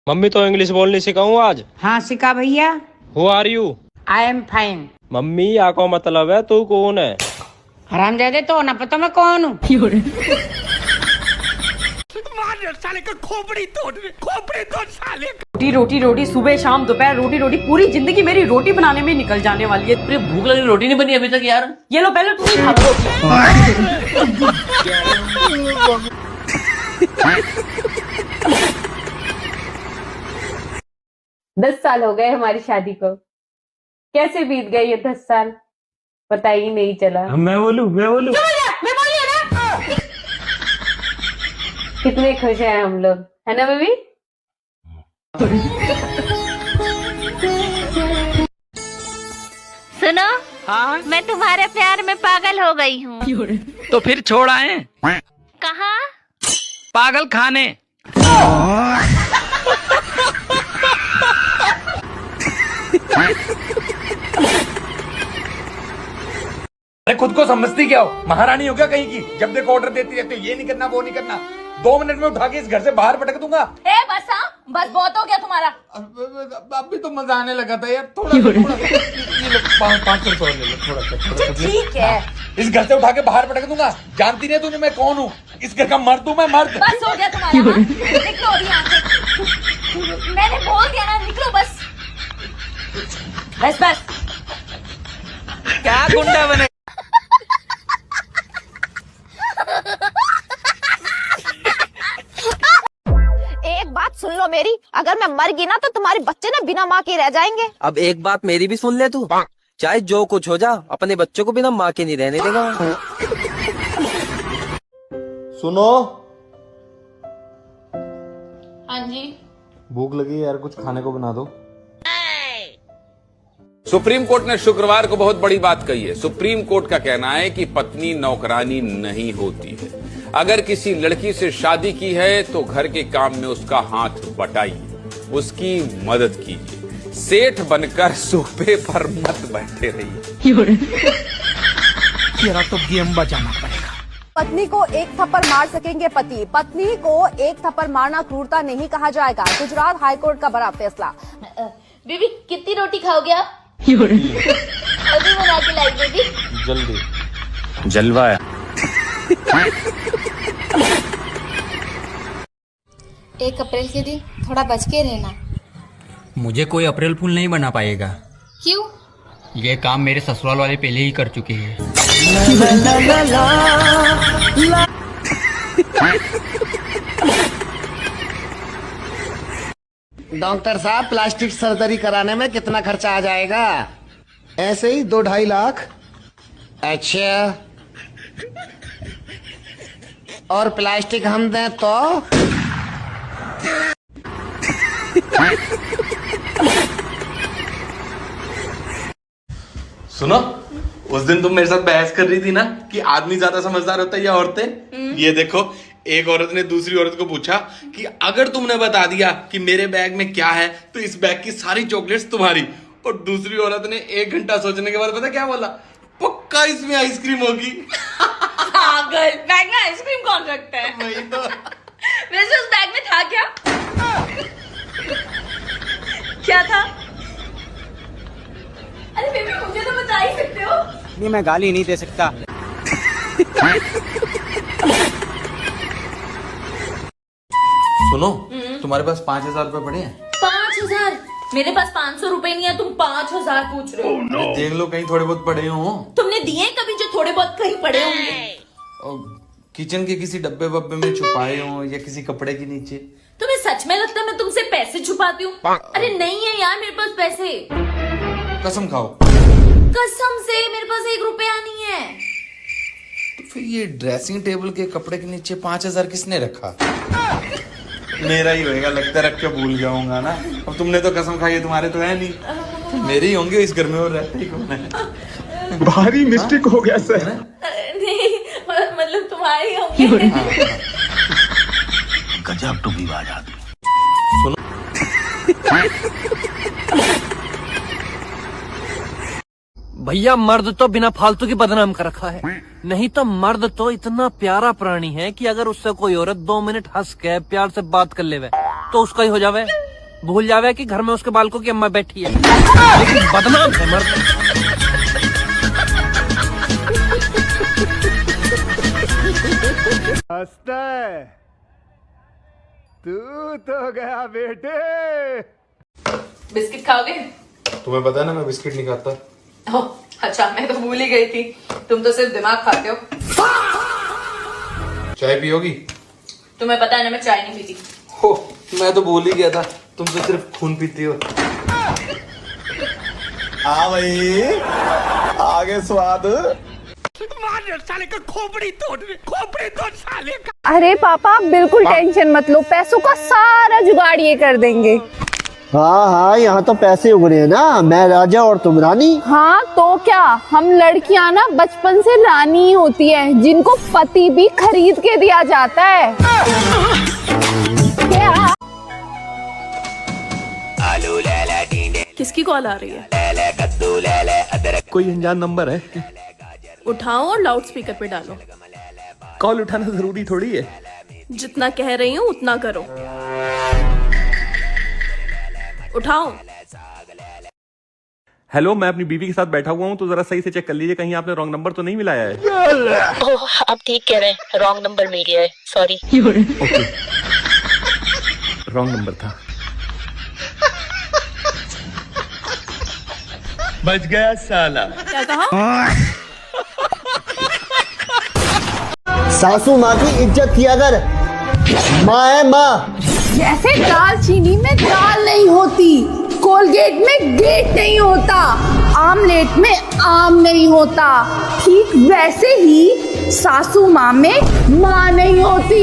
Mummy तो English बोलनी सिखाऊं आज। हाँ सिखा भैया। Who are you? I am fine. Mummy या को मतलब है तू कौन है? हरामजादे तो ना पता मैं कौन हूँ। साले का खोपड़ी तोड़ साले। रोटी रोटी रोटी सुबह शाम दोपहर रोटी रोटी, पूरी जिंदगी मेरी रोटी बनाने में निकल जाने वाली है। अरे भूख लगी, रोटी नहीं बनी अभी तक यार। ये लो पहले तुम ही खा लो रोटी। 10 साल हो गए हमारी शादी को, कैसे बीत गए ये 10 साल पता ही नहीं चला। मैं बोलूं मैं बोली ना। कितने खुश हैं हम लोग, है ना बेबी? सुनो, हाँ मैं तुम्हारे प्यार में पागल हो गई हूँ। तो फिर छोड़ आए कहाँ? पागल खाने। अरे खुद को समझती क्या हो? महारानी हो क्या कहीं की? जब देखो ऑर्डर देती रहती हो, ये नहीं करना वो नहीं करना। 2 मिनट में उठा के इस घर से बाहर पटक दूंगा। बस हाँ, बस बहुत हो गया तुम्हारा। अब भी तो मजा आने लगा था यार। थोड़ा ये लो 500 ले लो, थोड़ा सा। ठीक है, इस घर से उठा के बाहर पटक दूंगा। जानती नहीं तुझे मैं कौन हूँ? इस घर का मर्द हूँ मैं, मर्द। बस हो गया तुम्हारा। हाँ? निकलो अभी यहाँ से। मैंने बोल दिया ना, निकलो बस। बस क्या गुंडा बने। एक बात सुन लो मेरी, अगर मैं मर गई ना तो तुम्हारे बच्चे ना बिना माँ के रह जाएंगे। अब एक बात मेरी भी सुन ले तू, चाहे जो कुछ हो जा अपने बच्चों को बिना माँ के नहीं रहने देगा। सुनो। हाँ जी। भूख लगी है यार, कुछ खाने को बना दो। सुप्रीम कोर्ट ने शुक्रवार को बहुत बड़ी बात कही है। सुप्रीम कोर्ट का कहना है कि पत्नी नौकरानी नहीं होती है। अगर किसी लड़की से शादी की है तो घर के काम में उसका हाथ बटाइए, उसकी मदद कीजिए। सेठ बनकर सोफे पर मत बैठे रहिए। तेरा तो गेम बजाना पड़ेगा। पत्नी को एक थप्पड़ मार सकेंगे पति, पत्नी को एक थप्पड़ मारना क्रूरता नहीं कहा जाएगा। गुजरात हाईकोर्ट का बड़ा फैसला। बेबी कितनी रोटी खाओगे आप? अभी बना के लाई बेबी। जल्दी। जलवा है। 1 अप्रैल के दिन थोड़ा बच के रहना। मुझे कोई अप्रैल फूल नहीं बना पाएगा। क्यों? ये काम मेरे ससुराल वाले पहले ही कर चुके हैं। डॉक्टर साहब, प्लास्टिक सर्जरी कराने में कितना खर्चा आ जाएगा? ऐसे ही 2-2.5 लाख। अच्छा, और प्लास्टिक हम दें तो? सुनो, उस दिन तुम मेरे साथ बहस कर रही थी ना कि आदमी ज्यादा समझदार होता है या औरतें? ये देखो, एक औरत ने दूसरी औरत को पूछा कि अगर तुमने बता दिया कि मेरे बैग में क्या है तो इस बैग की सारी चॉकलेट्स तुम्हारी। और दूसरी औरत ने 1 घंटा सोचने के बाद पता क्या बोला? पक्का इसमें आइसक्रीम होगी। पागल, बैग में आइसक्रीम कौन रखता है? वही तो। वैसे उस बैग में था क्या? क्या था? अरे बेबी मुझे तो बता ही सकते हो। नहीं, मैं गाली नहीं दे सकता। सुनो, तुम्हारे पास 5,000 रुपए पड़े हैं? 5,000? मेरे पास 500 रुपए नहीं है, तुम 5,000 पूछ रहे हो। देख लो, कहीं थोड़े बहुत पड़े हो। तुमने दिए कभी जो थोड़े बहुत कहीं पड़े होंगे? किचन के किसी डब्बे वब्बे में छुपाए हो या किसी कपड़े के नीचे। तुम्हें सच में लगता है मैं तुमसे पैसे छुपाती हूँ? अरे नहीं है यार मेरे पास पैसे। कसम खाओ। कसम से मेरे पास 1 रुपया नहीं है। तो फिर ये ड्रेसिंग टेबल के कपड़े के नीचे 5,000 किसने रखा? मेरा ही होएगा, लगता है रख के भूल जाऊंगा ना। अब तुमने तो कसम खाई है, तुम्हारे तो है नहीं, मेरे ही होंगे। इस घर में और रहते ही कौन है? भारी मिस्टेक हो गया सर। नहीं मतलब तुम्हारे होंगे। गजब टुकी बाज आदमी। भैया मर्द तो बिना फालतू की बदनाम कर रखा है, नहीं तो मर्द तो इतना प्यारा प्राणी है कि अगर उससे कोई औरत 2 मिनट हंस के प्यार से बात कर ले तो उसका ही हो जावे। भूल जावे कि घर में उसके बालकों की अम्मा बैठी है, लेकिन बदनाम है मर्द। तू तो गया बेटे। बिस्किट खाओगे? तुम्हें पता है ना मैं बिस्किट नहीं खाता। ओह, अच्छा, मैं तो भूल ही गई थी, तुम तो सिर्फ दिमाग खाते हो। चाय पियोगी? तुम्हें पता है ना मैं चाय नहीं पीती। हो, मैं तो भूल ही गया था, तुम तो सिर्फ खून पीती हो। हाँ भाई, आगे स्वाद। साले का खोपड़ी तोड़ साले का। अरे पापा आप बिल्कुल टेंशन मत लो, पैसों का सारा जुगाड़ ये कर देंगे। हाँ हाँ, यहाँ तो पैसे उगड़े हैं ना, मैं राजा और तुम रानी। हाँ तो क्या, हम लड़कियां ना बचपन से रानी होती हैं, जिनको पति भी खरीद के दिया जाता है। क्या? किसकी कॉल आ रही है? कोई अनजान नंबर है। उठाओ और लाउड स्पीकर पे डालो। कॉल उठाना जरूरी थोड़ी है। जितना कह रही हूँ उतना करो। उठाओ। हेलो, मैं अपनी बीवी के साथ बैठा हुआ हूँ, तो जरा सही से चेक कर लीजिए, कहीं आपने रॉन्ग नंबर तो नहीं मिलाया है। ओह, आप ठीक कह रहे हैं, रॉन्ग नंबर मिल गया है, सॉरी। ओके, रॉन्ग नंबर था। बच गया साला। क्या कहा? सासू माँ की इज्जत किया कर, माँ है माँ। जैसे दालचीनी में दाल नहीं होती, कोलगेट में गेट नहीं होता, आमलेट में आम नहीं होता, ठीक वैसे ही सासू माँ में माँ नहीं होती।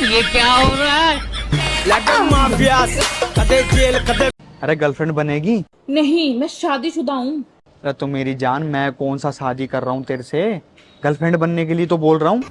ये क्या हो रहा है? अरे गर्लफ्रेंड बनेगी? नहीं, मैं शादीशुदा हूँ। अरे तो मेरी जान, मैं कौन सा शादी कर रहा हूँ तेरे से, गर्लफ्रेंड बनने के लिए तो बोल रहा हूँ।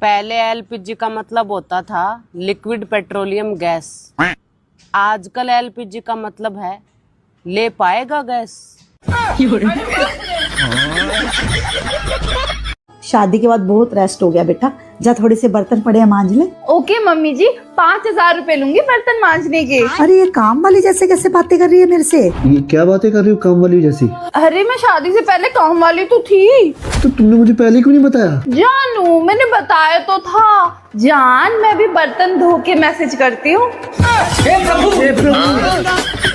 पहले एलपीजी का मतलब होता था लिक्विड पेट्रोलियम गैस, आजकल एलपीजी का मतलब है ले पाएगा गैस। शादी के बाद बहुत रेस्ट हो गया बेटा, जा थोड़े से बर्तन पड़े हैं मांज ले। ओके मम्मी जी, 5000 रुपए लूंगी बर्तन मांजने के। अरे ये काम वाली जैसे कैसे बातें कर रही है मेरे से? ये क्या बातें कर रही हो काम वाली जैसी? अरे मैं शादी से पहले काम वाली तो थी। तो तुमने मुझे पहले क्यों नहीं बताया? जानू, मैंने बताया तो था। जान, मैं भी बर्तन धो के मैसेज करती हूँ।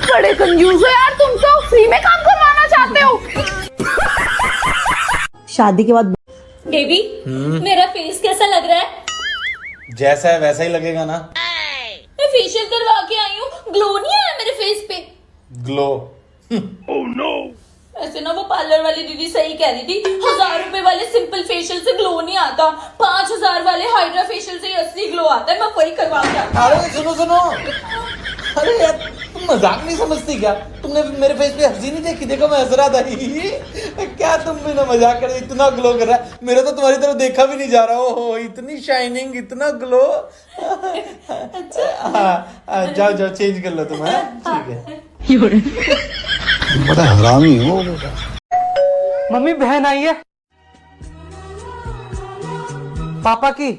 बड़े कंजूस हो यार, तुम तो फ्री में काम करवाना चाहते हो। शादी के बाद बेबी, मेरा फेस कैसा लग रहा है? जैसा है वैसा ही लगेगा ना। मैं फेशियल करवा के आई हूँ, ग्लो नहीं आया मेरे फेस पे। ग्लो? Oh no. ऐसे ना वो पार्लर वाली दीदी सही कह रही थी, 1000 रुपए वाले सिंपल फेशियल से ग्लो नहीं आता, 5000 वाले हाइड्रा फेशियल से असली ग्लो आता है। मैं वही करवा के आता हूं। अरे सुनो, अरे यार तुम मजाक नहीं समझती क्या? तुमने मेरे फेस पे हंसी नहीं देखी? देखो मैं हंस रहा था। क्या तुम भी ना मजाक कर रहे, इतना ग्लो कर रहा है, मेरा तो तुम्हारी तरफ देखा भी नहीं जा रहा। ओहो, इतनी शाइनिंग, इतना ग्लो। अच्छा, जाओ चेंज कर लो तुम। ठीक है। बड़ा हरामी हो बेटा। मम्मी, बहन आई है पापा की।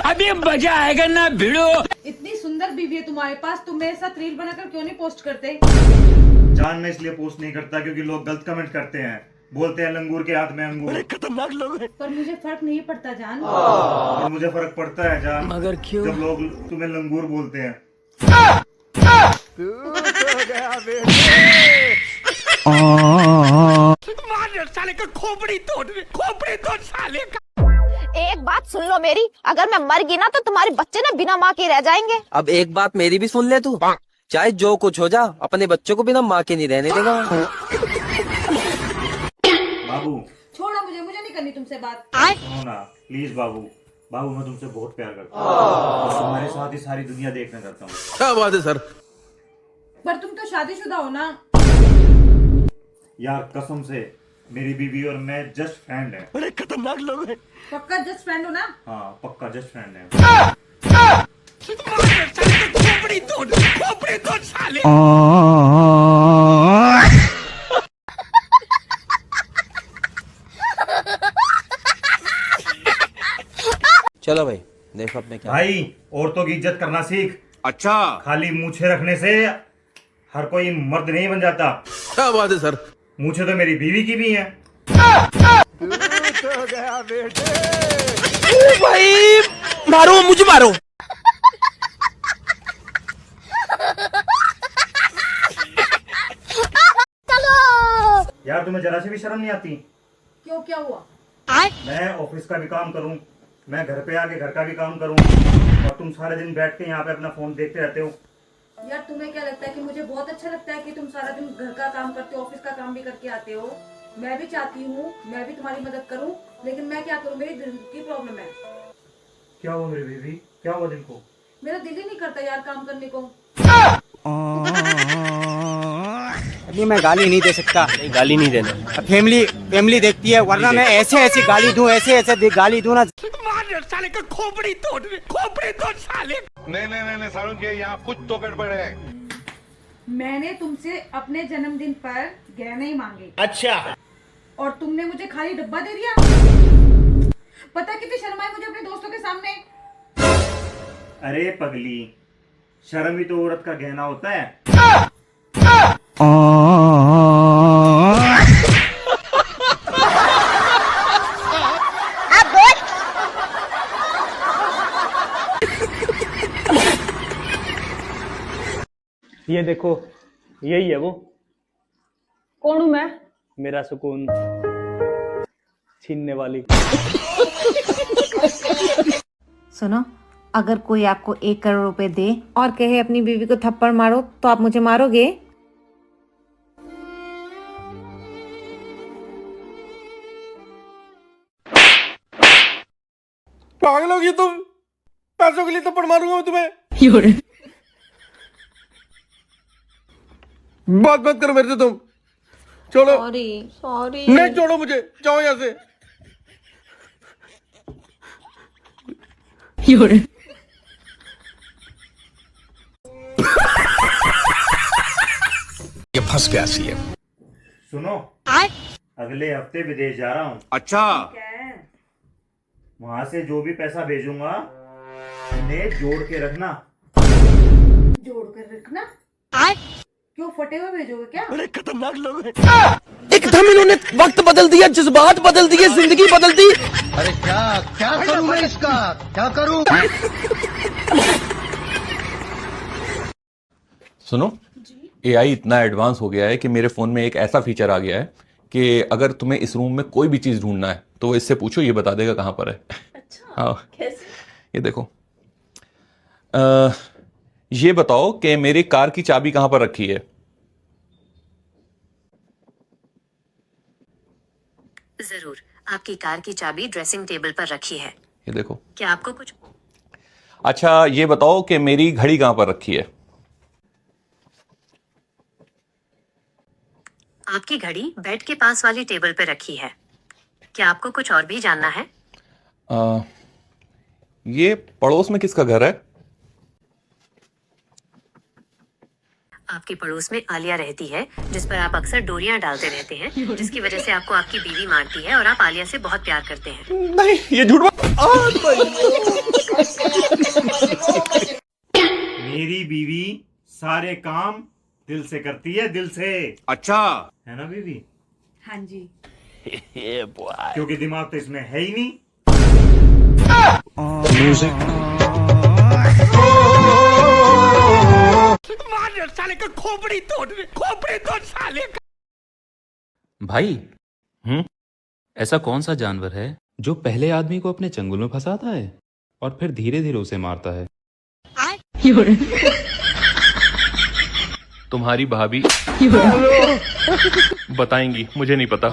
अभी मजा आएगा ना भिड़ो। इतनी सुंदर बीवी है तुम्हारे पास, तुम मेरे साथ रील बनाकर क्यों नहीं पोस्ट करते? जान, मैं इसलिए पोस्ट नहीं करता क्योंकि लोग गलत कमेंट करते हैं, बोलते हैं लंगूर के हाथ में अंगूर। खतरनाक लोग हैं। पर मुझे फर्क नहीं पड़ता जान। और मुझे फर्क पड़ता है जान, मगर क्यों? जब लोग तुम्हें लंगूर बोलते हैं। तू तो गया बेटे। साले का खोपड़ी तोड़ साले का। एक बात सुन लो मेरी, अगर मैं मर गई ना तो तुम्हारे बच्चे ना बिना माँ के रह जाएंगे। अब एक बात मेरी भी सुन ले तू, चाहे जो कुछ हो जा, अपने बच्चों को बिना माँ के नहीं रहने देगा। बाबू छोड़ो मुझे नहीं करनी तुमसे बात। सुनो ना प्लीज बाबू, मैं तुमसे बहुत प्यार करता हूँ, तुम्हारे साथ ही सारी दुनिया देखना चाहता हूँ। क्या बात है सर? पर तुम तो शादीशुदा हो ना यार, कसम से मेरी बीवी और मैं जस्ट फ्रेंड हैं। अरे खतरनाक लोग हैं। पक्का जस्ट फ्रेंड हो ना? हाँ पक्का जस्ट फ्रेंड है। चलो भाई देखो अपने क्या। भाई औरतों की इज्जत करना सीख। अच्छा, खाली मूछे रखने से हर कोई मर्द नहीं बन जाता। क्या बात है सर। मूछे तो मेरी बीवी की भी हैं। गया बेटे। भाई मारो, मुझे मारो। यार तुम्हें जरा से भी शर्म नहीं आती? क्यों, क्या हुआ? मैं ऑफिस का भी काम करूं, मैं घर पे आके घर का भी काम करूं, और तुम सारे दिन बैठ के यहाँ पे अपना फोन देखते रहते हो। यार तुम्हें क्या लगता है कि मुझे बहुत अच्छा लगता है कि तुम सारा दिन घर का काम करते हो, ऑफिस का काम भी करके आते हो? मैं भी चाहती हूँ मैं भी तुम्हारी मदद करूँ, लेकिन मैं क्या करूँ, मेरी दिल की प्रॉब्लम है। क्या हुआ मेरी बीवी, क्या हुआ दिल को? मेरा दिल ही नहीं करता यार काम करने को। अभी मैं गाली नहीं दे सकता। नहीं, गाली नहीं देना। फैमिली देखती है, वरना मैं ऐसे गाली दूं, ऐसे गाली दूं ना। साले का खोपड़ी तोड़ साले। नहीं सारुण के यहाँ कुछ तो गड़बड़ है। मैंने तुमसे अपने जन्मदिन पर गहने ही मांगे। अच्छा। और तुमने मुझे खाली डब्बा दे दिया। पता कितनी शर्म आई मुझे अपने दोस्तों के सामने। अरे पगली, शर्म ही तो औरत का गहना होता है। ये देखो, यही है वो। कौन हूँ मैं? मेरा सुकून छीनने वाली। सुनो, अगर कोई आपको 1 करोड़ रुपए दे और कहे अपनी बीवी को थप्पड़ मारो, तो आप मुझे मारोगे? पागल होगी तुम? पैसों के लिए थप्पड़ मारूंगा मैं तुम्हें। बात मत करो मेरे से तुम। छोड़ो। सॉरी। नहीं छोड़ो मुझे, जाओ यहाँ से। ये फंस गया सी है। सुनो, अगले हफ्ते विदेश जा रहा हूँ। अच्छा। वहां से जो भी पैसा भेजूंगा उन्हें जोड़ के रखना। जोड़ कर रखना? क्यों, फटे हुए भेजोगे क्या? बड़े खतरनाक लोग हैं। एकदम इन्होंने वक्त बदल दिया, जज्बात बदल दिए, जिंदगी बदल दी। अरे क्या करूं मैं इसका, क्या करूं? सुनो, एआई इतना एडवांस हो गया है कि मेरे फोन में एक ऐसा फीचर आ गया है कि अगर तुम्हें इस रूम में कोई भी चीज ढूंढना है तो वो इससे पूछो, ये बता देगा कहाँ पर है। अच्छा, हाँ, कैसे? ये देखो, ये बताओ कि मेरी कार की चाबी कहां पर रखी है? जरूर, आपकी कार की चाबी ड्रेसिंग टेबल पर रखी है। ये देखो। क्या आपको कुछ? अच्छा, ये बताओ कि मेरी घड़ी कहां पर रखी है? आपकी घड़ी बेड के पास वाली टेबल पर रखी है। क्या आपको कुछ और भी जानना है? ये पड़ोस में किसका घर है? आपके पड़ोस में आलिया रहती है, जिस पर आप अक्सर डोरियां डालते रहते हैं, जिसकी वजह से आपको आपकी बीवी मारती है और आप आलिया से बहुत प्यार करते हैं। नहीं, ये झूठ मेरी बीवी सारे काम दिल से करती है, दिल से। अच्छा है ना बीवी? हाँ जी। क्योंकि दिमाग तो इसमें है ही नहीं। साले का खोपड़ी तोड़ साले का। भाई, ऐसा कौन सा जानवर है जो पहले आदमी को अपने चंगुल में फंसाता है और फिर धीरे धीरे उसे मारता है? तुम्हारी भाभी बताएंगी, मुझे नहीं पता।